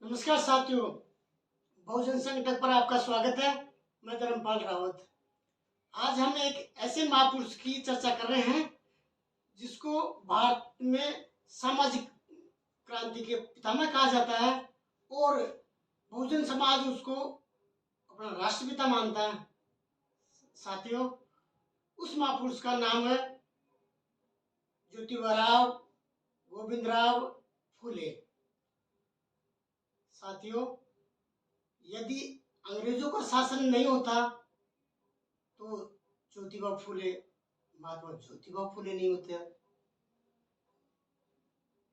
नमस्कार साथियों, बहुजन संकट पर आपका स्वागत है। मैं धर्मपाल रावत। आज हम एक ऐसे महापुरुष की चर्चा कर रहे हैं जिसको भारत में सामाजिक क्रांति के पितामह कहा जाता है और बहुजन समाज उसको अपना राष्ट्रपिता मानता है। साथियों, उस महापुरुष का नाम है ज्योतिबा गोविंदराव फुले। साथियों, यदि अंग्रेजों का शासन नहीं होता तो ज्योतिबा फुले महात्मा ज्योतिबा फुले नहीं होते।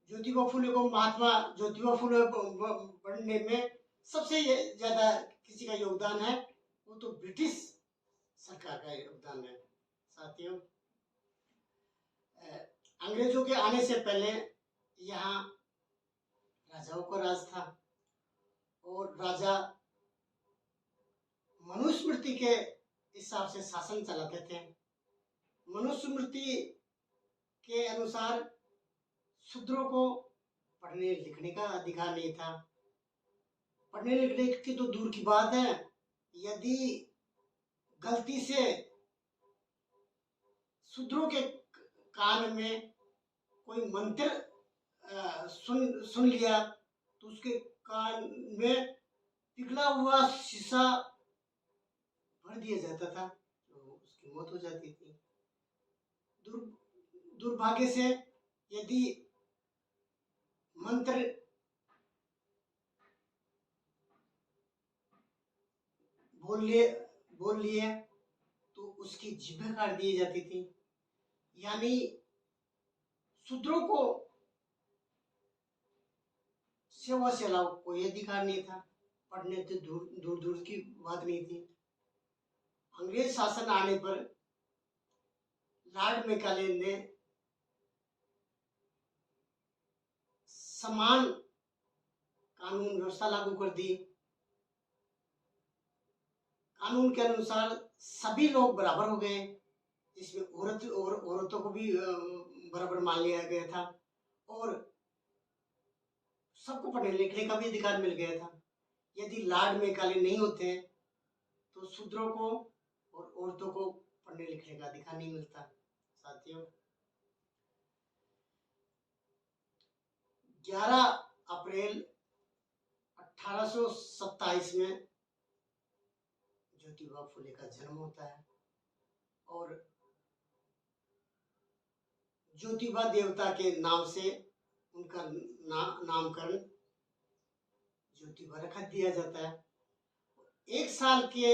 ज्योतिबा फुले को महात्मा ज्योतिबा फुले बनने में सबसे ज्यादा किसी का योगदान है वो तो ब्रिटिश सरकार का योगदान है। साथियों, अंग्रेजों के आने से पहले यहाँ राजाओं का राज था और राजा मनुस्मृति के हिसाब से शासन चलाते थे। मनुस्मृति के अनुसार शूद्रों को पढ़ने लिखने का अधिकार नहीं था। पढ़ने लिखने की तो दूर की बात है, यदि गलती से शूद्रों के कान में कोई मंत्र सुन लिया तो उसके कान में पिघला हुआ शीशा भर दिया जाता था, तो उसकी मौत हो जाती थी। दुर्भाग्य से यदि मंत्र बोल लिए तो उसकी जिभें काट दी जाती थी। यानी शूद्रों को सेवा से अलावा कोई अधिकार नहीं था। पढ़ने से दूर दूर दूर की बात नहीं थी। अंग्रेज शासन आने पर लॉर्ड मैकाले ने समान कानून व्यवस्था लागू कर दी। कानून के अनुसार सभी लोग बराबर हो गए, जिसमें औरतों को भी बराबर मान लिया गया था और सबको पढ़ने लिखने का भी अधिकार मिल गया था। यदि लॉर्ड मैकाले नहीं होते तो शूद्रों को और औरतों को पढ़ने लिखने का अधिकार नहीं मिलता। साथियों, 11 अप्रैल 1827 में ज्योतिबा फुले का जन्म होता है और ज्योतिबा देवता के नाम से उनका नामकरण ज्योतिबा रख दिया जाता है। 1 साल के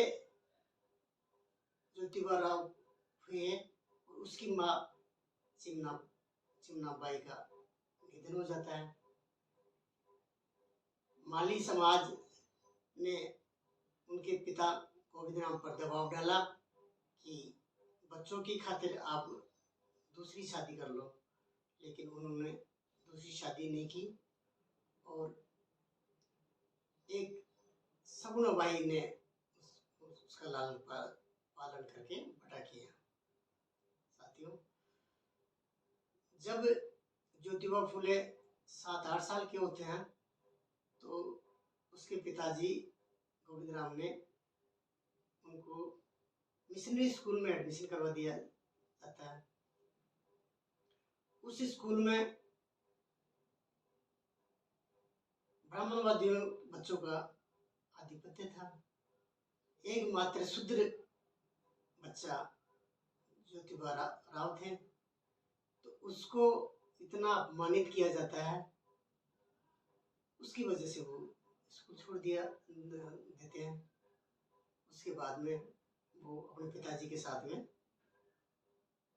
ज्योतिबा राव हुए और उसकी माँ चिमनाबाई का निधन हो जाता है। माली समाज ने उनके पिता गोविंदराव पर दबाव डाला कि बच्चों की खातिर आप दूसरी शादी कर लो, लेकिन उन्होंने दूसरी शादी नहीं की और एक सगुनाबाई ने उसका लालन पालन करके बड़ा किया। साथियों, जब ज्योतिबा फुले 7-8 साल के होते हैं तो उसके पिताजी गोविंदराव ने उनको मिशनरी स्कूल में एडमिशन करवा दिया जाता है। उस स्कूल में ब्राह्मणवादी बच्चों का आधिपत्य था। एकमात्र शूद्र बच्चा ज्योतिबा राव थे, तो उसको इतना अपमानित किया जाता है, उसकी वजह से वो स्कूल छोड़ देते हैं। उसके बाद में वो अपने पिताजी के साथ में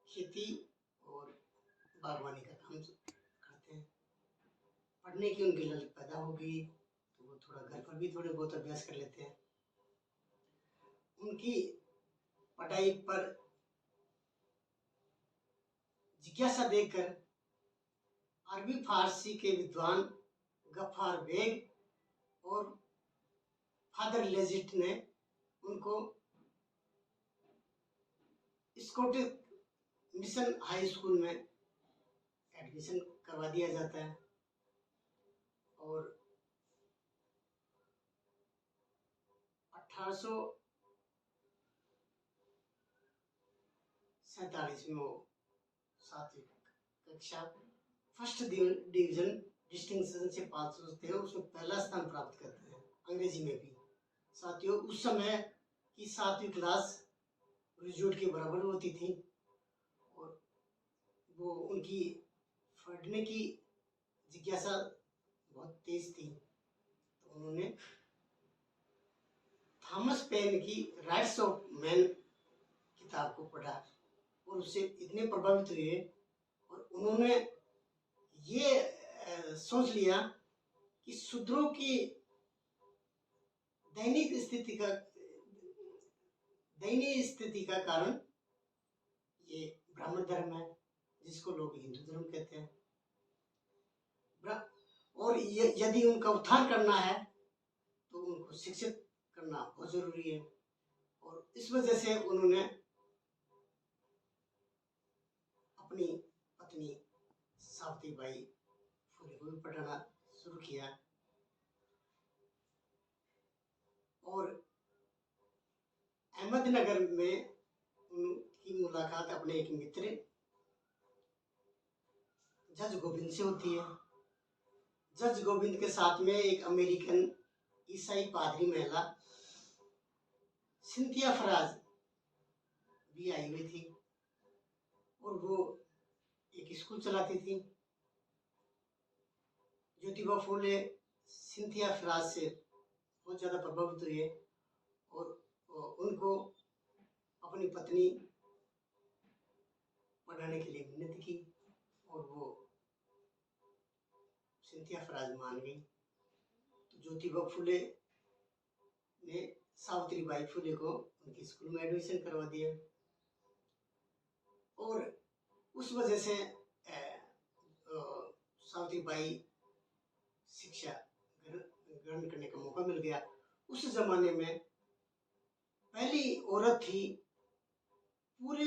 खेती और बागवानी का काम करते हैं। पढ़ने की उनकी ललक पैदा हो गई तो वो थोड़ा घर पर भी थोड़े बहुत अभ्यास कर लेते हैं। उनकी पढ़ाई पर जिज्ञासा देखकर अरबी फारसी के विद्वान गफ्फार बेग और फादर लेजिट ने उनको स्कॉटिश मिशन हाई स्कूल में एडमिशन करवा दिया जाता है और 1847 में वो 7वीं कक्षा फर्स्ट डिवीजन डिस्टिंक्शन से पास होते हैं, उसमें पहला स्थान प्राप्त करते हैं अंग्रेजी में भी। साथियों, उस समय की 7वीं क्लास ग्रेजुएट के बराबर होती थी और वो उनकी पढ़ने की जिज्ञासा बहुत तेज थी। तो उन्होंने थॉमस पेन की राइट्स ऑफ मैन किताब को पढ़ा और उससे इतने प्रभावित हुए और उन्होंने ये सोच लिया कि शूद्रों की दयनीय स्थिति का कारण ये ब्राह्मण धर्म है, जिसको लोग हिंदू धर्म कहते हैं। और यदि उनका उत्थान करना है तो उनको शिक्षित करना बहुत जरूरी है। और इस वजह से उन्होंने अपनी पत्नी सावित्रीबाई फुले को भी पढ़ाना शुरू किया। और अहमदनगर में उनकी मुलाकात अपने एक मित्र जज गोविंद से होती है। जज गोविंद के साथ में एक अमेरिकन ईसाई पादरी महिला सिंथिया फराज भी आई हुई थी और वो एक स्कूल चलाती थी। ज्योतिबा फूले सिंथिया फराज से बहुत ज़्यादा प्रभावित हुए और उनको अपनी पत्नी पढ़ाने के लिए मिन्नत की और वो सिंथिया फराज मान गई। तो ज्योतिबा फूले ने सावित्रीबाई फुले को उनके स्कूल में एडमिशन करवा दिया और उस वजह से सावित्रीबाई शिक्षा ग्रहण करने का मौका मिल गया। उस जमाने में पहली औरत थी पूरे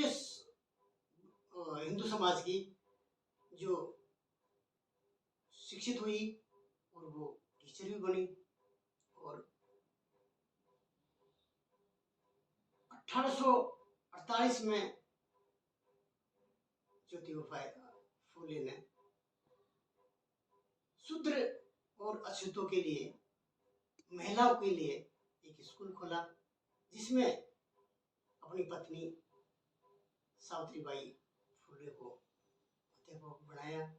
हिंदू समाज की जो शिक्षित हुई और वो टीचर भी बनी। और 1848 में ज्योतिबा फूले ने शूद्र और अछूतों के लिए, महिलाओं के लिए एक स्कूल खोला, जिसमें अपनी पत्नी सावित्रीबाई फुले को अध्यापक बनाया।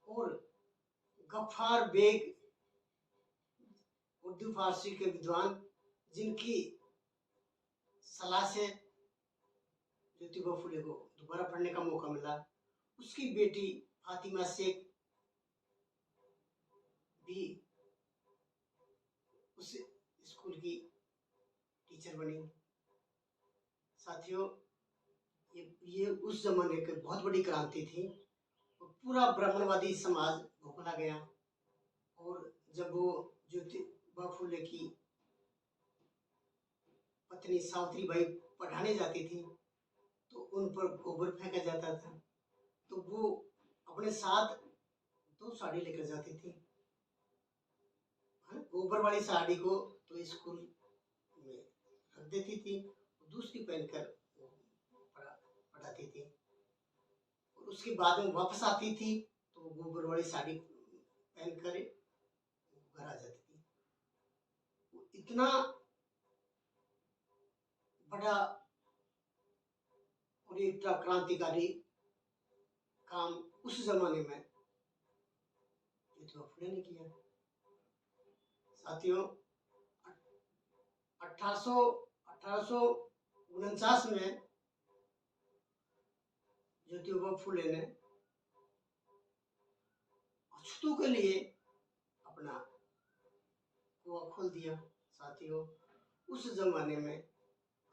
और गफ्फार बेग उर्दू फारसी के विद्वान, जिनकी सलाह से ज्योतिबा फुले को दोबारा पढ़ने का मौका मिला, उसकी बेटी फातिमा शेख भी उस स्कूल की टीचर बनी। साथियों, ये उस जमाने की बहुत बड़ी क्रांति थी और पूरा ब्राह्मणवादी समाज भुखला गया। और जब वो ज्योतिबा फुले की पत्नी सावित्रीबाई पढ़ाने जाती थी तो उन पर गोबर फेंका जाता था, तो वो अपने साथ 2 साड़ी लेकर जाती थी। गोबर वाली साड़ी को तो स्कूल में रख देती थी, दूसरी पहनकर पढ़ाती थी और उसके बाद में वापस आती थी तो गोबर वाली साड़ी पहनकर घर आ जाती थी। इतना बड़ा और एक क्रांतिकारी काम उस जमाने में ज्योतिबा फुले ने किया। साथियों, 1849 में ज्योतिबा फुले ने अछूतों के लिए अपना कुआं खोल दिया। साथियों, उस जमाने में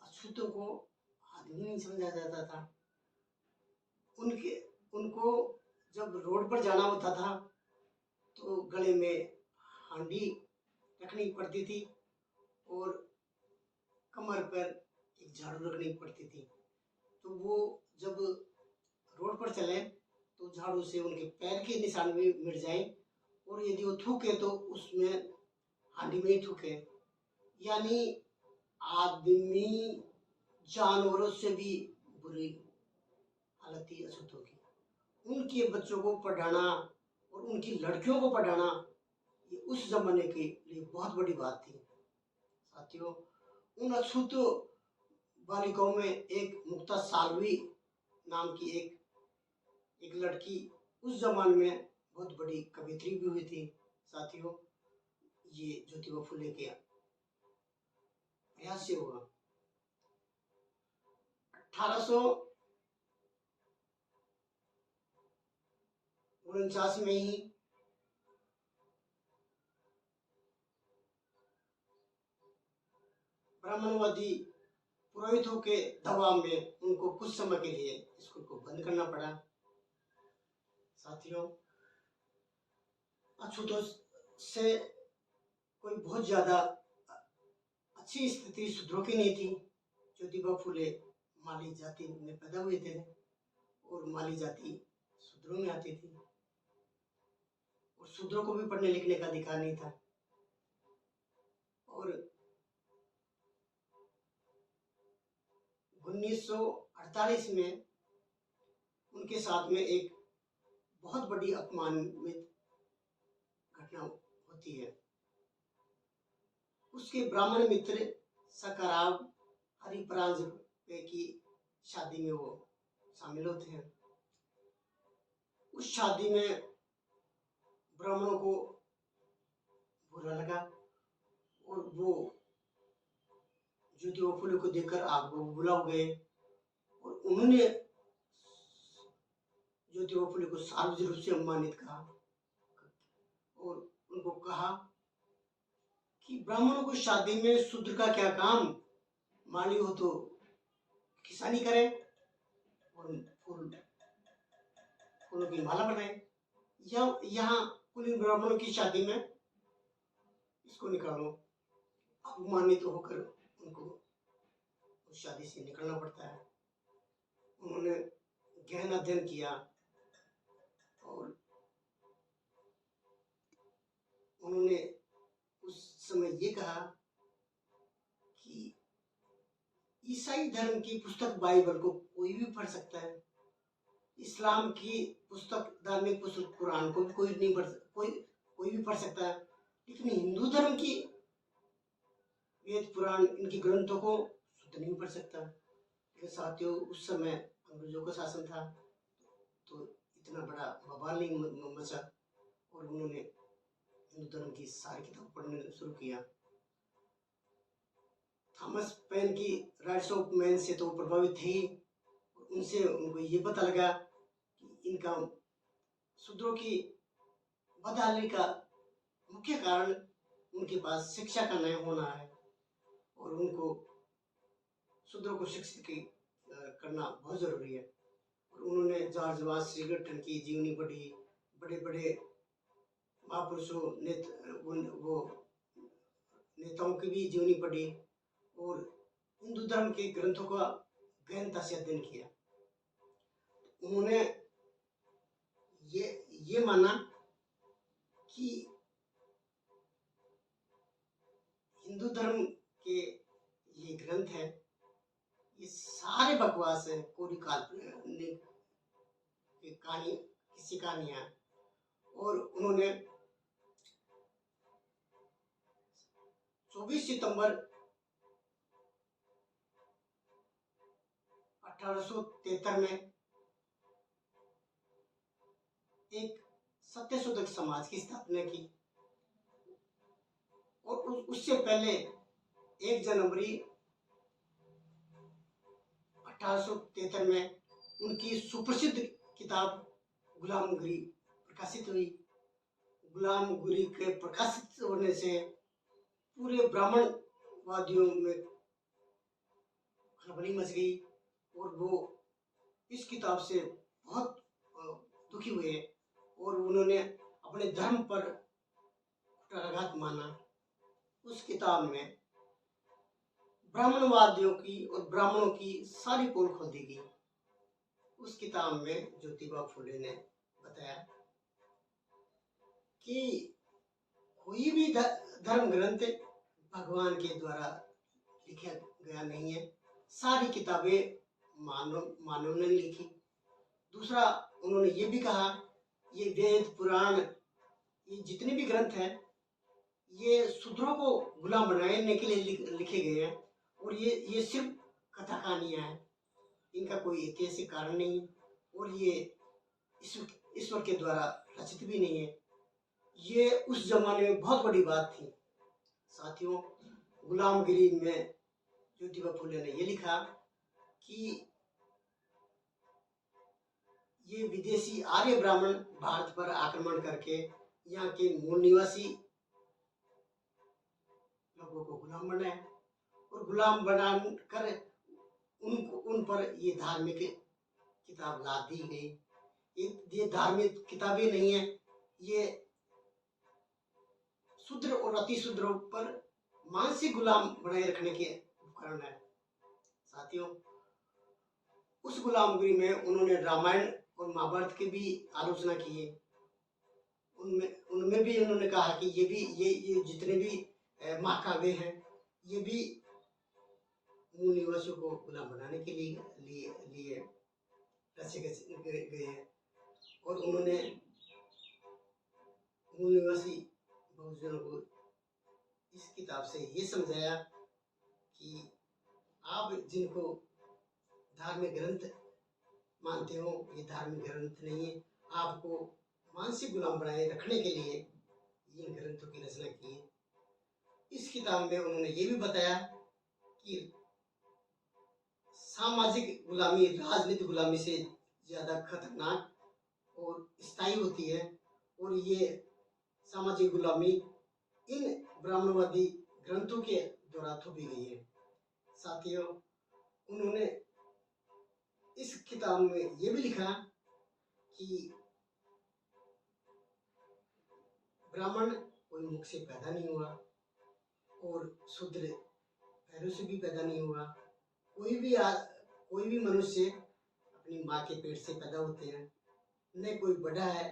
अछूतों को आदमी नहीं समझा जाता था। उनको जब रोड पर जाना होता था तो गले में हांडी रखनी पड़ती थी और कमर पर एक झाड़ू रखनी पड़ती थी। तो वो जब रोड पर चले तो झाड़ू से उनके पैर के निशान भी मिट जाए और यदि वो थूके तो उसमें हांडी में ही थूके। यानी आदमी जानवरों से भी बुरी हालत थी अछूतों की। उनके बच्चों को पढ़ाना और उनकी लड़कियों को पढ़ाना ये उस जमाने के लिए बहुत बड़ी बात थी। साथियों, उन अछूत बालिकाओं में एक मुक्ता सालवी नाम की एक लड़की उस जमाने में बहुत बड़ी कवियत्री भी हुई थी। साथियों, ये ज्योतिबा फुले के प्रयास से हुआ। 1849 में ही ब्राह्मणवादी पुरोहितों के दबाव में उनको कुछ समय के लिए स्कूल को बंद करना पड़ा। साथियों, अछूतों से कोई बहुत ज्यादा अच्छी स्थिति शूद्रों की नहीं थी। ज्योतिबा फुले माली जाति में पैदा हुए थे और माली जाति शूद्रों में आती थी और शूद्रों को भी पढ़ने लिखने का अधिकार नहीं था। और 1948 में उनके साथ में एक बहुत बड़ी अपमानित घटना होती है। उसके ब्राह्मण मित्र सकाराव हरिप्रांज की शादी में वो शामिल होते हैं। उस शादी में ब्राह्मणों को बुरा लगा और वो ज्योतिबा फुले को देखकर आग बबूला हो गए और उन्होंने ज्योतिबा फुले को सार्वजनिक रूप से अपमानित कहा और उनको कहा कि ब्राह्मणों को शादी में शूद्र का क्या काम, माली हो तो किसानी करे और फूलों की माला बनाए, या यहाँ कुलीन ब्राह्मणों की शादी में इसको निकालो। अपमानित होकर उनको उस शादी से निकलना पड़ता है। उन्होंने गहन अध्ययन किया और उन्होंने उस समय ये कहा कि ईसाई धर्म की पुस्तक बाइबल को कोई भी पढ़ सकता है, इस्लाम की पुस्तक धार्मिक पुस्तक कुरान को भी कोई भी पढ़ सकता है, लेकिन हिंदू धर्म की वेद पुराण इनकी ग्रंथों को शुद्ध नहीं पढ़ सकता। लेकिन साथियों, उस समय अंग्रेजों का शासन था तो इतना बड़ा बवाल नहीं मचा और उन्होंने हिंदू धर्म की सारी किताब पढ़ने शुरू किया। थॉमस पेन की राइट्स ऑफ मैन से तो प्रभावित थे। उनसे उनको ये पता लगा कि इनका शूद्रों की बदहाली का मुख्य कारण उनके पास शिक्षा का नहीं होना है और उनको शूद्रों को शिक्षित करना बहुत जरूरी है। और उन्होंने जॉर्ज वाशिंगटन की जीवनी पढ़ी, बड़े बड़े महापुरुषों वो नेताओं की भी जीवनी पढ़ी और हिंदू धर्म के ग्रंथों का गहनता से अध्ययन किया। उन्होंने ये माना कि हिंदू धर्म के ये ग्रंथ है, ये सारे बकवास है, कोई काल्पनिक कहानी, किसी कहानियां। और उन्होंने 24 सितंबर 1873 में एक सत्यशोधक समाज की स्थापना की और उससे पहले 1 जनवरी 1873 में उनकी सुप्रसिद्ध किताब गुलामगिरी प्रकाशित हुई। गुलामगिरी के प्रकाशित होने से पूरे ब्राह्मणवादियों में खलबली मच गई और वो इस किताब से बहुत दुखी हुए और उन्होंने अपने धर्म पर कुठाराघात माना। उस किताब में ब्राह्मणवादियों की और ब्राह्मणों की सारी पोल खोल दी गई। उस किताब में ज्योतिबा फुले ने बताया कि कोई भी धर्म ग्रंथ भगवान के द्वारा लिखा गया नहीं है। सारी किताबें मानव ने लिखी। दूसरा, उन्होंने ये भी कहा, ये वेद पुराण, ये जितने भी ग्रंथ हैं, ये शूद्रों को गुलाम बनाने के लिए लिखे गए हैं, और ये सिर्फ कथा कहानियां हैं, इनका कोई ऐतिहासिक कारण नहीं है, और ये ईश्वर के द्वारा रचित भी नहीं है। ये उस जमाने में बहुत बड़ी बात थी। साथियों, गुलामगिरी में ज्योतिबा फुले ने ये लिखा कि ये विदेशी आर्य ब्राह्मण भारत पर आक्रमण करके यहाँ के मूल निवासी लोगों को गुलाम बनाए, और गुलाम बनाकर उन पर ये धार्मिक किताब लाद दी गई। ये धार्मिक किताबें नहीं है, ये शूद्र और अति शूद्रों पर मानसिक गुलाम बनाए रखने के उपकरण है। साथियों, उस गुलामगिरी में उन्होंने रामायण और महाभारत की भी आलोचना की है। उनमें भी उन्होंने कहा कि ये जितने भी महाकाव्य हैं, ये भी मूल निवासियों को गुलाम बनाने के लिए रचे गए हैं। और उन्होंने मूल निवासी बहुजनों को इस किताब से ये समझाया कि आप जिनको धार्मिक ग्रंथ मानते हो, ये धार्मिक ग्रंथ नहीं है। आपको मानसिक गुलाम बनाए रखने के लिए इन ग्रंथों की रचना की है। इस किताब में उन्होंने ये भी बताया कि सामाजिक गुलामी राजनीतिक गुलामी से ज्यादा खतरनाक और स्थायी होती है, और ये सामाजिक गुलामी इन ब्राह्मणवादी ग्रंथों के द्वारा थोपी गई है। साथियों, उन्होंने इस किताब में ये भी लिखा कि ब्राह्मण कोई मुख से पैदा नहीं हुआ, और शूद्र पैरों से भी पैदा नहीं हुआ। कोई भी मनुष्य अपनी माँ के पेट से पैदा होते हैं, न कोई बड़ा है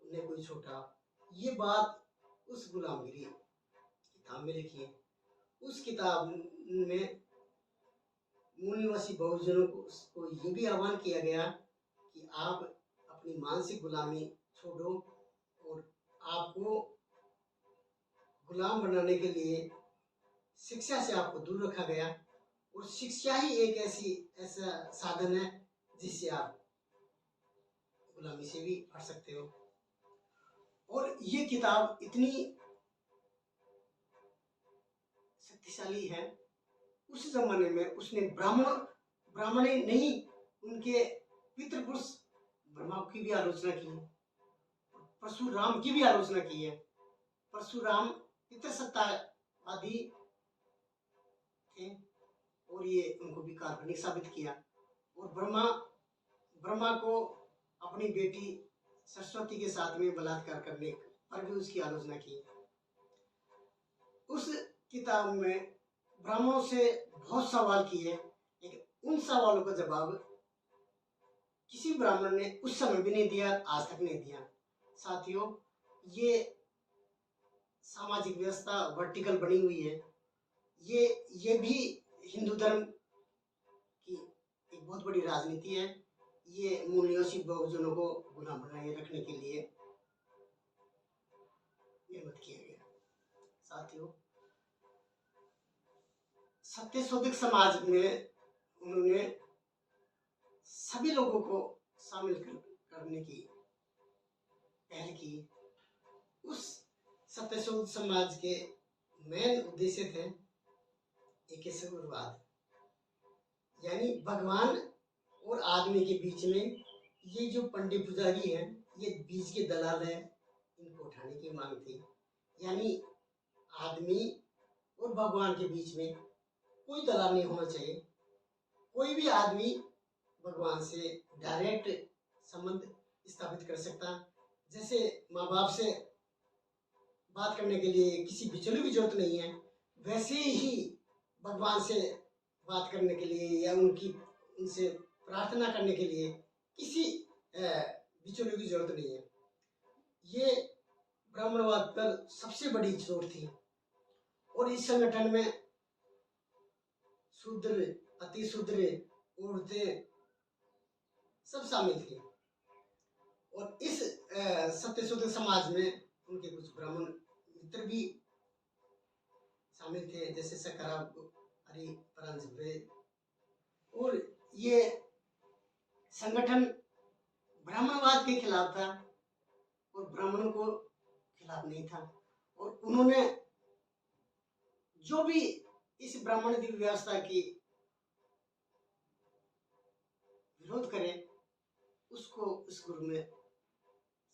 न कोई छोटा। ये बात उस गुलामगिरी किताब में लिखी है। उस किताब में मूल निवासी बहुजनों को ये भी आह्वान किया गया कि आप अपनी मानसिक गुलामी छोड़ो, और आपको गुलाम बनाने के लिए शिक्षा से आपको दूर रखा गया, और शिक्षा ही एक ऐसा साधन है जिससे आप गुलामी से भी हट सकते हो। और ये किताब इतनी शक्तिशाली है, उस जमाने में उसने ब्राह्मण ही नहीं, उनके पितृपुरुष ब्रह्मा की भी आलोचना की है, परशुराम की भी आलोचना की है। परशुराम पितृसत्तावादी थे, और ये उनको भी काल्पनिक साबित किया। और ब्रह्मा को अपनी बेटी सरस्वती के साथ में बलात्कार करने पर भी उसकी आलोचना की। उस किताब में ब्राह्मणों से बहुत सवाल किए, लेकिन उन सवालों का जवाब किसी ब्राह्मण ने उस समय भी नहीं दिया, आज तक नहीं दिया। साथियों, ये सामाजिक व्यवस्था वर्टिकल बनी हुई है। ये भी हिंदू धर्म की एक बहुत बड़ी राजनीति है। ये मूल निवासी बहुजनों को गुलाम बनाए रखने के लिए निर्मित किया गया। साथियों, सत्यशोधक समाज में उन्होंने सभी लोगों को शामिल करने की पहल की। उस सत्यशोधक समाज के मेन उद्देश्य थे एकेश्वरवाद, यानी भगवान और आदमी के बीच में ये जो पंडित पुजारी हैं, ये बीच के दलाल हैं, इनको उठाने की मांग थी। यानी आदमी और भगवान के बीच में कोई दलाल नहीं होना चाहिए। कोई भी आदमी भगवान से डायरेक्ट संबंध स्थापित कर सकता। जैसे माँ बाप से बात करने के लिए किसी बिचौलिए की जरूरत नहीं है, वैसे ही भगवान से बात करने के लिए या उनसे प्रार्थना करने के लिए किसी बिचौलिए की जरूरत नहीं है। ये ब्राह्मणवाद पर सबसे बड़ी चोट थी। और इस संगठन में शूद्र, अति शूद्र, औरतें सब शामिल थी। और इस सत्यशोधक समाज में उनके कुछ ब्राह्मण मित्र भी शामिल थे, जैसे सकराब, हरि परांजपे। और ये संगठन ब्राह्मणवाद के खिलाफ था और ब्राह्मणों को खिलाफ नहीं था। और उन्होंने जो भी इस ब्राह्मण की व्यवस्था की विरोध करे उसको इस गुरु में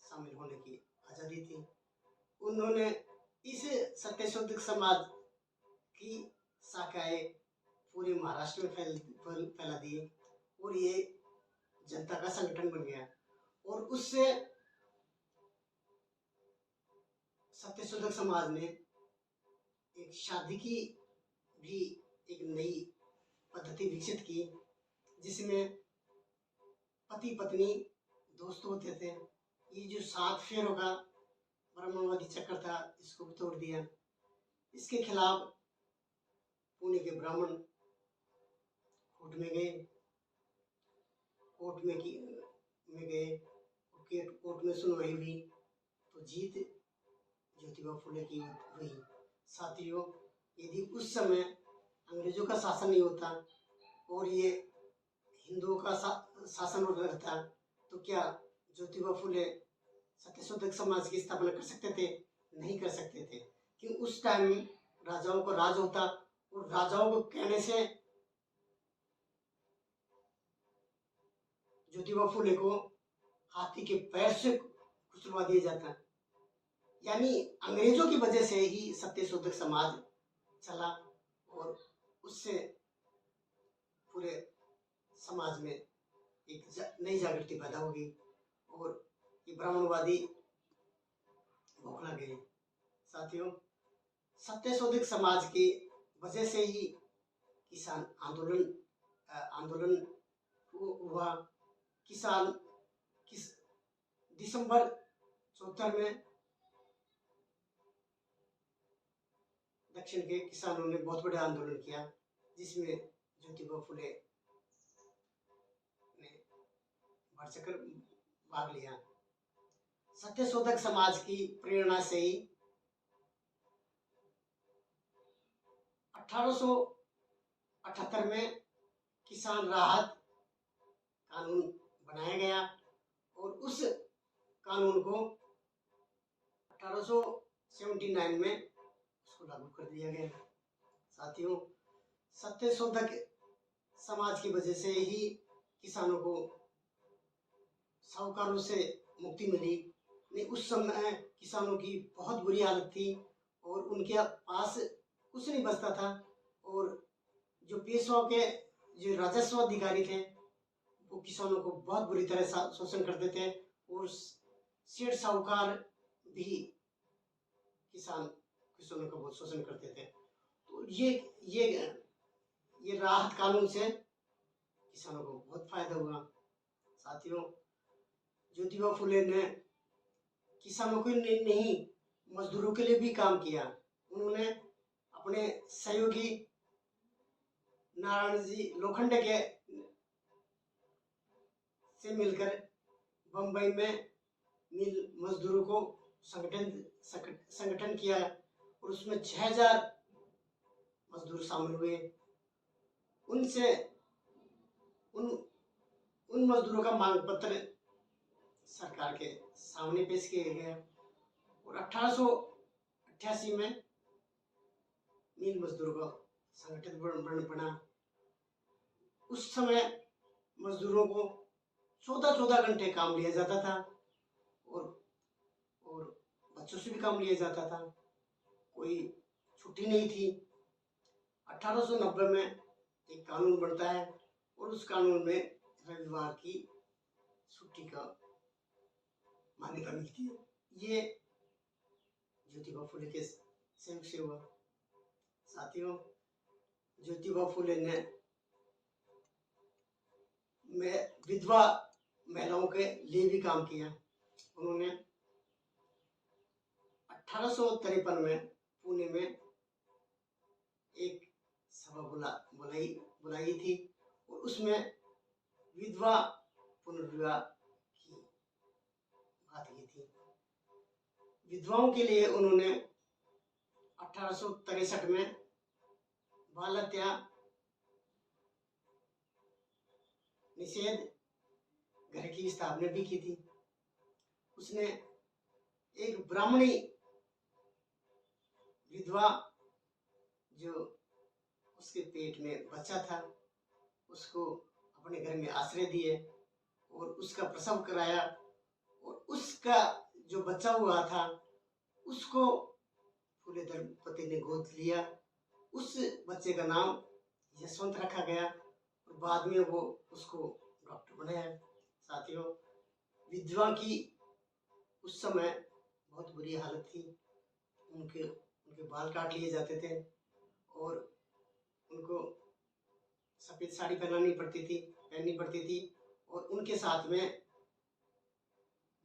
शामिल होने की आजादी थी। उन्होंने इस सत्यशोधक समाज की शाखाएं पूरे महाराष्ट्र में फैला दी और ये जनता का संगठन बन गया। और उससे सत्यशोधक समाज ने एक शादी की भी एक नई पद्धति विकसित की, जिसमें पति पत्नी दोस्त होते थे। ये जो 7 फेरों का ब्राह्मणवादी चक्कर था, इसको भी तोड़ दिया। इसके खिलाफ पुणे के ब्राह्मण कोर्ट में गए, कोर्ट में सुनवाई हुई तो जीत ज्योतिबा फुले की हुई। साथियों, यदि उस समय अंग्रेजों का शासन नहीं होता और ये हिंदुओं का शासन रहता तो क्या ज्योतिबा फुले सत्यशोधक समाज की स्थापना कर सकते थे? नहीं कर सकते थे, क्योंकि उस टाइम राजाओं को राज होता और राजाओं को कहने से ज्योतिबा फुले को हाथी के पैर से कुचलवा दिया जाता। यानी अंग्रेजों की वजह से ही सत्यशोधक समाज चला और उससे पूरे समाज में एक नई जागृति पैदा हो गई और ये ब्राह्मणवादी बौखला गए। साथियों, सत्यशोधक समाज की वजह से ही किसान आंदोलन हुआ। दिसंबर 74 में दक्षिण के किसानों ने बहुत बड़ा आंदोलन किया, जिसमें ज्योतिबा फुले ने बढ़ चढ़कर भाग लिया। सत्यशोधक समाज की प्रेरणा से ही 1878 में किसान राहत कानून बनाया गया और उस कानून को 1879 में उसको लागू कर दिया गया। साथियों, सत्यशोधक समाज की वजह से ही किसानों को साहूकारों से मुक्ति मिली। नहीं, उस समय किसानों की बहुत बुरी हालत थी और उनके पास कुछ नहीं बचता था। और जो पेशवाओं के जो राजस्व अधिकारी थे वो किसानों को बहुत बुरी तरह शोषण करते थे और सेठ साहूकार भी किसानों का बहुत शोषण करते थे। तो ये राहत कानून से किसानों को बहुत फायदा हुआ। साथियों, ज्योतिबा फुले ने किसानों के लिए नहीं, मजदूरों के लिए भी काम किया। उन्होंने अपने सहयोगी नारायण जी लोखंडे के से मिलकर बंबई में मिल मजदूरों को संगठन किया और उसमें 6000 मजदूर शामिल हुए। उनसे उन मजदूरों का मांग पत्र सरकार के सामने पेश किया गया और 1888 में मिल मजदूरों का संगठित बना। उस समय मजदूरों को 14 घंटे काम लिया जाता था और बच्चों से भी काम लिया जाता था, कोई छुट्टी नहीं थी। 1890 में एक कानून बनता है और उस कानून में रविवार की छुट्टी का मान्यता मिलती है। ये ज्योतिबा फुले के सहयोग से हुआ। साथियों, ज्योतिबा फुले ने विधवा महिलाओं के लिए भी काम किया। उन्होंने 1853 में पुणे में एक सभा बुलाई थी और उसमें विधवा पुनर्विवाह की बात की थी। विधवाओं के लिए उन्होंने 1863 में बाल हत्या निषेध घर की स्थापना भी की थी। उसने एक ब्राह्मणी विधवा जो उसके पेट में बच्चा था उसको अपने घर में आश्रय दिए और उसका प्रसव कराया और उसका जो बच्चा हुआ था उसको फूले दलपति ने गोद लिया। उस बच्चे का नाम यशवंत रखा गया और बाद में वो उसको डॉक्टर बनाया। साथियों, विधवा की उस समय बहुत बुरी हालत थी। उनके बाल काट लिए जाते थे और उनको सफेद साड़ी पहननी पड़ती थी और उनके साथ में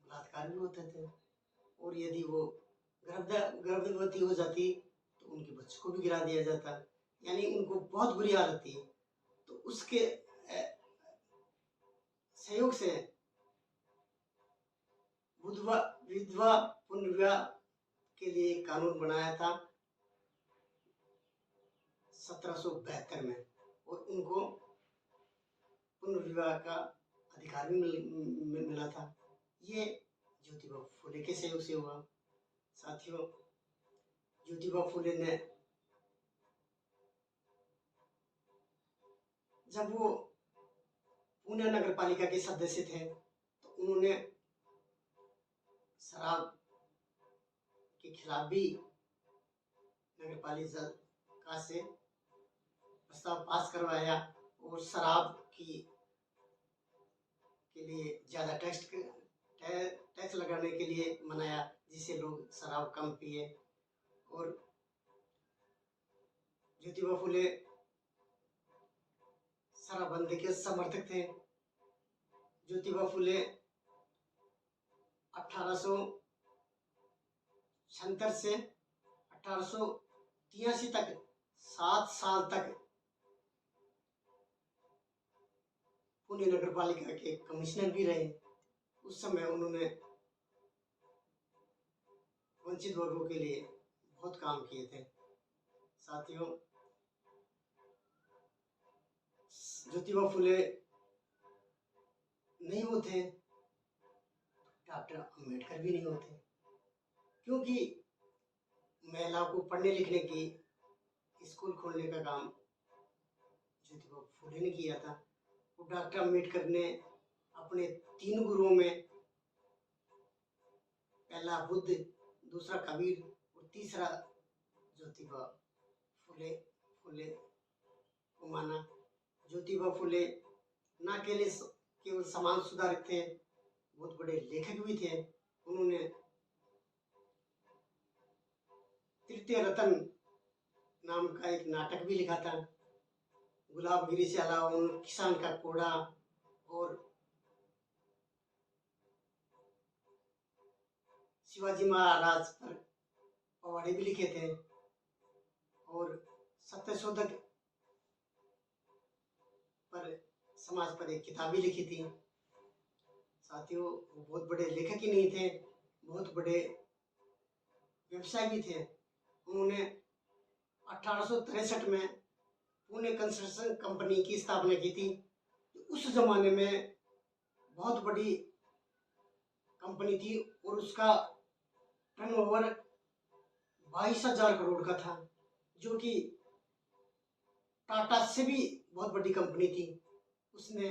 बलात्कार भी होते थे और यदि वो गर्भवती हो जाती तो उनके बच्चों को भी गिरा दिया जाता। यानी उनको बहुत बुरी हालत थी। तो उसके सहयोग से विधवा पुनर्विवाह के लिए कानून बनाया था 1772 में और उनको पुनर्विवाह का अधिकार भी मिला था। ये ज्योतिबा फुले के सहयोग से हुआ। साथियों, ज्योतिबा फुले ने जब वो पुणे नगर पालिका के सदस्य थे तो उन्होंने शराब के खिलाफ भी नगर पालिका से प्रस्ताव पास करवाया और शराब के लिए ज्यादा टैक्स लगाने के लिए मनाया जिससे लोग शराब कम पिए। और ज्योतिबा फुले शराबबंदी के समर्थक थे। ज्योतिबा फुले 1876 से 1883 तक 7 साल तक पुणे नगर पालिका के कमिश्नर भी रहे। उस समय उन्होंने वंचित वर्गों के लिए बहुत काम किए थे। साथियों, ज्योतिबा फुले नहीं होते डॉक्टर अंबेडकर भी नहीं होते, क्योंकि महिलाओं को पढ़ने लिखने की स्कूल खोलने का काम ज्योतिबा फुले ने किया था। डॉक्टर अंबेडकर ने अपने 3 गुरुओं में पहला बुद्ध, दूसरा कबीर और तीसरा ज्योतिबा फुले को माना। ज्योतिबा फुले न केवल समाज सुधारक थे, बहुत बड़े लेखक भी थे। उन्होंने तृतीय रतन नाम का एक नाटक भी लिखा था। गुलाबगिरी से अलावा किसान का कोड़ा और शिवाजी महाराज पर पवाड़े भी लिखे थे और सत्यशोधक पर समाज पर एक किताब भी लिखी थी। साथियों, वो बहुत बड़े लेखक ही नहीं थे, बहुत बड़े व्यवसायी भी थे। उन्होंने 1863 में पुणे कंस्ट्रक्शन कंपनी की स्थापना की थी। उस जमाने में बहुत बड़ी कंपनी थी और उसका टर्नओवर 22,000 करोड़ का था, जो कि टाटा से भी बहुत बड़ी कंपनी थी। उसने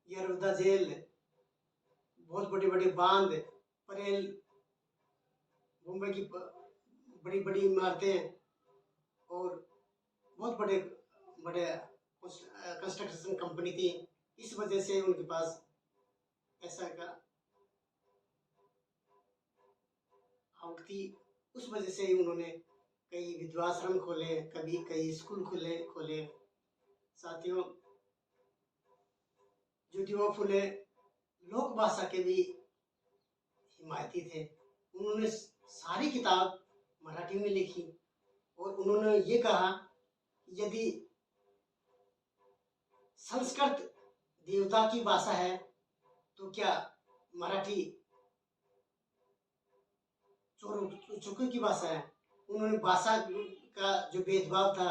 यरवदा जेल, बहुत बड़े बड़े बांध, परेल, मुंबई की बड़ी बड़ी इमारतें और बहुत बड़े कंस्ट्रक्शन कंपनी थी। इस वजह से उनके पास पैसा का आवक थी। उस वजह से उन्होंने कई विधवाश्रम खोले, कई स्कूल खोले। साथियों, ज्योतिबा फुले लोक भाषा के भी हिमायती थे। उन्होंने सारी किताब मराठी में लिखी और उन्होंने ये कहा यदि संस्कृत देवता की भाषा है तो क्या मराठी चोरों चुके की भाषा है। उन्होंने भाषा का जो भेदभाव था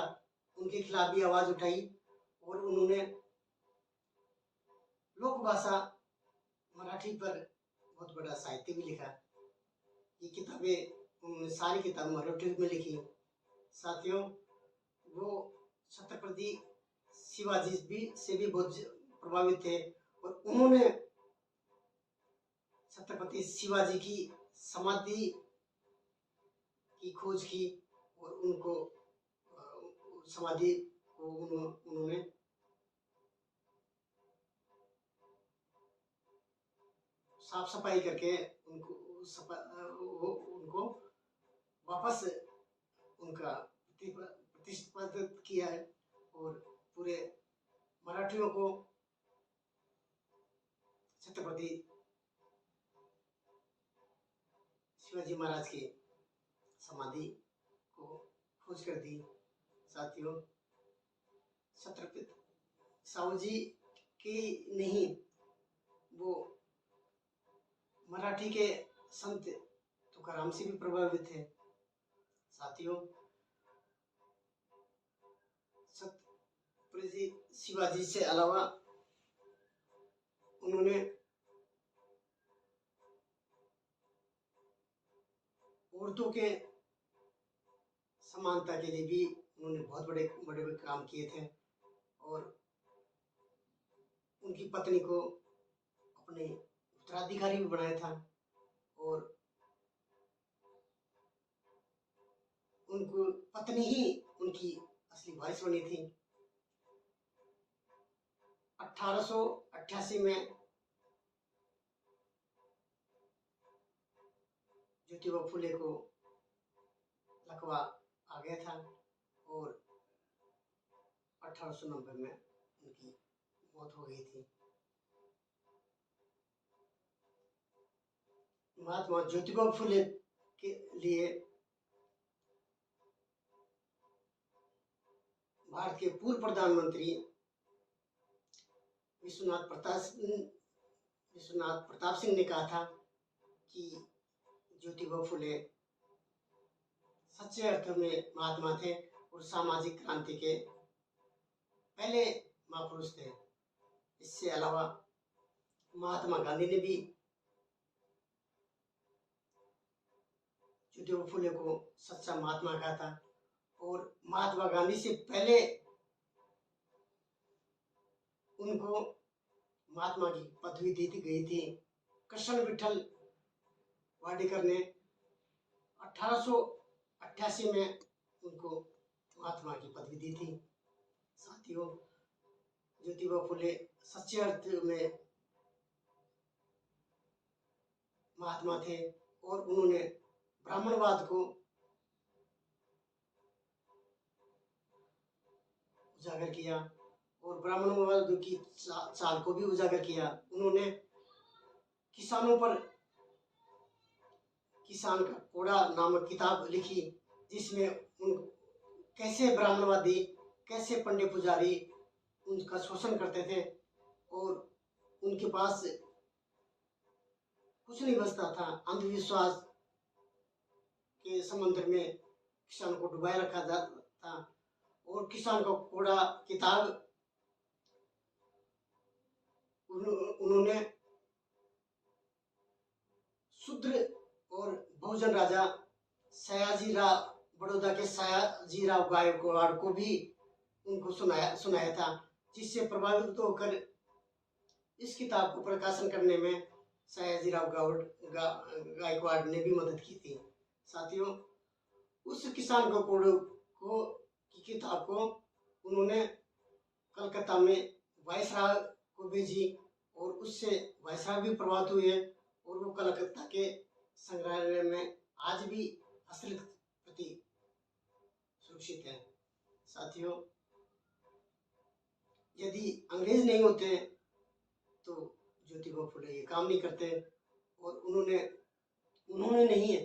उनके खिलाफ भी आवाज उठाई और उन्होंने लोक भाषा मराठी पर बहुत बड़ा साहित्य भी लिखा। ये किताबें उन्होंने सारी किताबें मराठी में लिखी। साथियों, वो छत्रपति शिवाजी से भी बहुत प्रभावित थे और उन्होंने छत्रपति शिवाजी की समाधि की खोज की और उनको समाधि को उन्होंने साफ सफाई करके उनको वापस उनका प्रतिष्ठित किया है और पूरे मराठियों को छत्रपति शिवाजी महाराज की समाधि को खोज कर दी। साथियों, छत्रपति साहूजी की नहीं, वो मराठी के संत तुकाराम से भी प्रभावित थे। साथियों, छत्रपति शिवाजी से अलावा उन्होंने औरतों के समानता के लिए भी उन्होंने बहुत बड़े बड़े काम किए थे और उनकी पत्नी को अपने उत्तराधिकारी भी बनाया था और उनको पत्नी ही उनकी असली वारिस बनी थी। 1888 में ज्योतिबा फुले को लकवा आ गया था और 1890 में उनकी मौत हो गई थी। महात्मा ज्योतिबा फुले के लिए भारत के पूर्व प्रधानमंत्री विश्वनाथ प्रताप सिंह ने कहा था कि ज्योतिबा फुले सच्चे अर्थ में महात्मा थे और सामाजिक क्रांति के पहले महापुरुष थे। इससे अलावा महात्मा गांधी ने भी ज्योतिबा फुले को सच्चा महात्मा कहा था और महात्मा गांधी से पहले उनको महात्मा की पदवी दी गई थी। कृष्ण विठल वाडेकर ने 1888 में उनको महात्मा की पदवी दी थी। साथियों, ज्योतिबा फुले सच्चे अर्थ में महात्मा थे और उन्होंने ब्राह्मणवाद को उजागर किया और ब्राह्मणवाद की चाल को भी उजागर किया। उन्होंने किसानों पर किसान का कोड़ा नामक किताब लिखी जिसमें उन कैसे ब्राह्मणवादी, कैसे पंडित पुजारी उनका शोषण करते थे और उनके पास कुछ नहीं बचता था। अंधविश्वास के समुद्र में किसान को डुबाए रखा जाता था और किसान का कोड़ा किताब उन्होंने शूद्र और बहुजन राजा सयाजीराव बड़ौदा के सयाजीराव गायकवाड़ को भी उनको सुनाया था, जिससे प्रभावित होकर इस किताब को प्रकाशन करने में सयाजीराव गायकवाड़ ने भी मदद की थी। साथियों, उस किसान को की किताब को उन्होंने कलकत्ता में वायसराय को भेजी और उससे वायसराय भी प्रभावित हुए और वो कलकत्ता के संग्रहालय में आज भी असली प्रति सुरक्षित है। साथियों, यदि अंग्रेज नहीं होते तो ज्योतिबा फुले ये काम नहीं करते और उन्होंने नहीं है,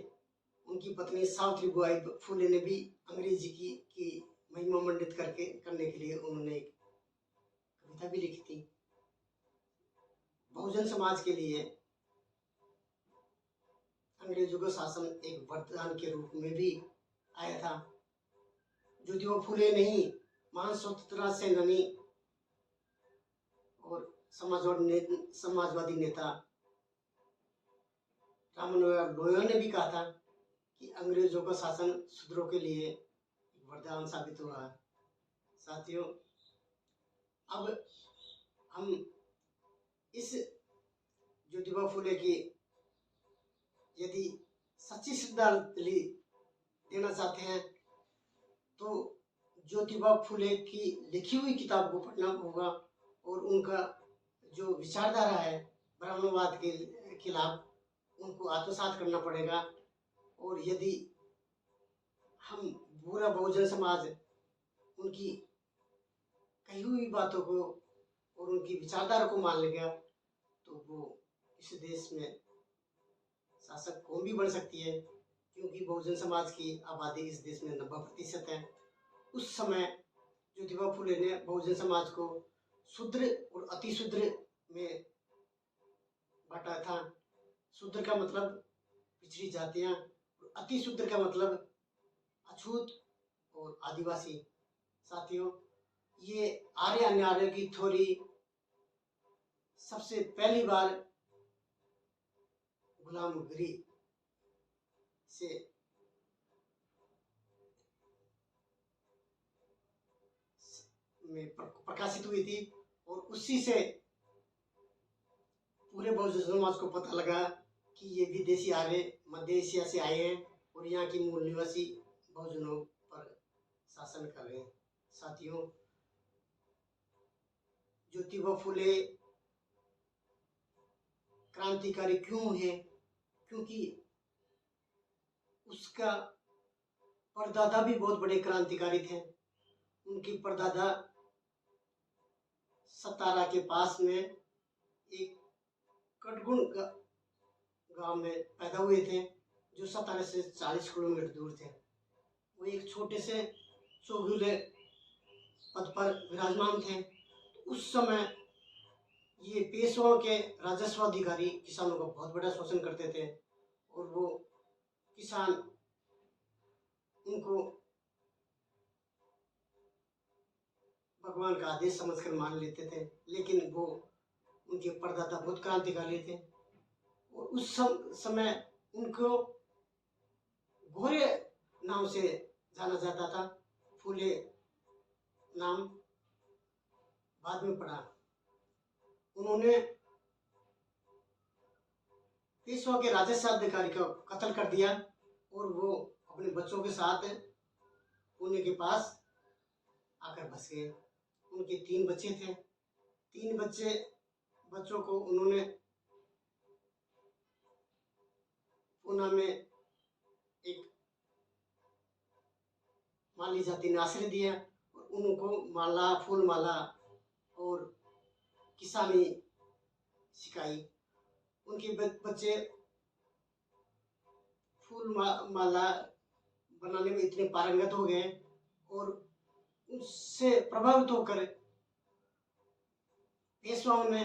उनकी पत्नी सावित्रीबाई फुले ने भी अंग्रेजी की महिमा मंडित करने के लिए उन्होंने एक कविता भी लिखी थी। बहुजन समाज के लिए अंग्रेजों का शासन एक वरदान के रूप में भी आया था। ज्योतिबा फुले नहीं, महान स्वतंत्रता सेनानी और समाजवादी नेता राम मनोहर लोहिया ने भी कहा था कि अंग्रेजों का शासन शूद्रों के लिए वरदान साबित हुआ है। साथियों, अब हम इस ज्योतिबा फुले की यदि सच्ची श्रद्धांजलि देना चाहते हैं तो ज्योतिबा फुले की लिखी हुई किताब को पढ़ना होगा और उनका जो विचारधारा है ब्राह्मणवाद के खिलाफ उनको आत्मसात करना पड़ेगा। और यदि हम पूरा बहुजन समाज उनकी कही हुई बातों को और उनकी विचारधारा को मान लेगा तो वो इस देश में शासक कौम भी बन सकती है, क्योंकि बहुजन समाज की आबादी इस देश में 90% है। उस समय ज्योतिबा फुले ने बहुजन समाज को शूद्र और अति शूद्र में बांटा था। शूद्र का मतलब पिछड़ी जातियां, अति शूद्र का मतलब अछूत और आदिवासी। साथियों, ये आर्य अन्यार्य की थ्योरी सबसे पहली बार गुलामगिरी से में प्रकाशित हुई थी और उसी से पूरे बहुजन समाज को पता लगा कि ये विदेशी आर्य मध्य एशिया से आए हैं और यहाँ की मूल निवासी बहुजनों पर शासन कर रहे हैं। साथियों, ज्योतिबा फुले क्रांतिकारी क्यों है? क्योंकि उसका परदादा भी बहुत बड़े क्रांतिकारी थे। उनकी परदादा सतारा के पास में एक कटगुण गांव में पैदा हुए थे, जो सतारा से 40 किलोमीटर दूर थे। वो एक छोटे से चौगुले पद पर विराजमान थे। उस समय ये पेशवाओं के राजस्व अधिकारी किसानों का बहुत बड़ा शोषण करते थे और वो किसान उनको भगवान का आदेश समझकर मान लेते थे, लेकिन वो उनके परदादा बहुत क्रांतिकारी थे और उस समय उनको घोरे नाम से जाना जाता था। फूले नाम बाद में पड़ा। उन्होंने पेशवा के राजस्व अधिकारी का कत्ल कर दिया और वो अपने बच्चों के साथ पुणे के पास आकर बस गए। उनके 3 बच्चे थे। 3 बच्चों को उन्होंने पुणे में एक माली जाति ने आश्रय दिया और उनको माला, फूल माला और किसानी सिखाई। उनके बच्चे फूल माला बनाने में इतने पारंगत हो गए और उससे प्रभावित होकर पेशवाओं ने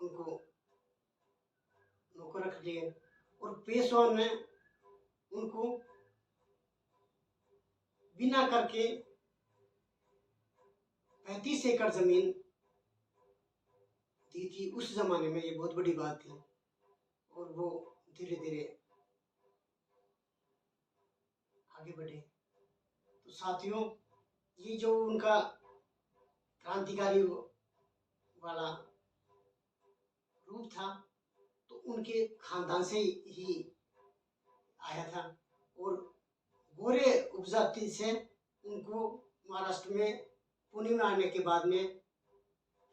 उनको नौकर रख लिए और पेशवाओं ने उनको बिना करके 35 एकड़ जमीन दी थी। उस जमाने में ये बहुत बड़ी बात थी और वो धीरे धीरे आगे बढ़े। तो साथियों, ये जो उनका क्रांतिकारी वाला रूप था तो उनके खानदान से ही आया था और गोरे उपजाति से उनको महाराष्ट्र में पुणे में आने के बाद में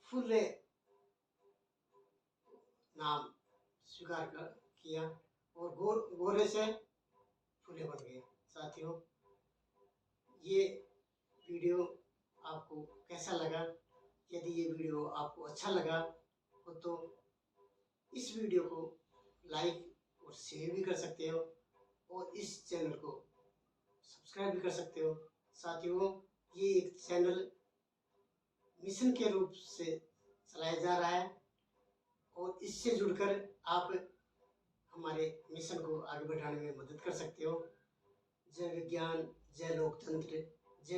फुले नाम स्वीकार किया और गोरे से फुले बन गए। साथियों, ये वीडियो आपको कैसा लगा? यदि ये वीडियो आपको अच्छा लगा हो तो इस वीडियो को लाइक और शेयर भी कर सकते हो और इस चैनल को सब्सक्राइब भी कर सकते हो। साथियों, ये एक चैनल मिशन के रूप से चलाया जा रहा है और इससे जुड़कर आप हमारे मिशन को आगे बढ़ाने में मदद कर सकते हो। जय विज्ञान, जय लोकतंत्र।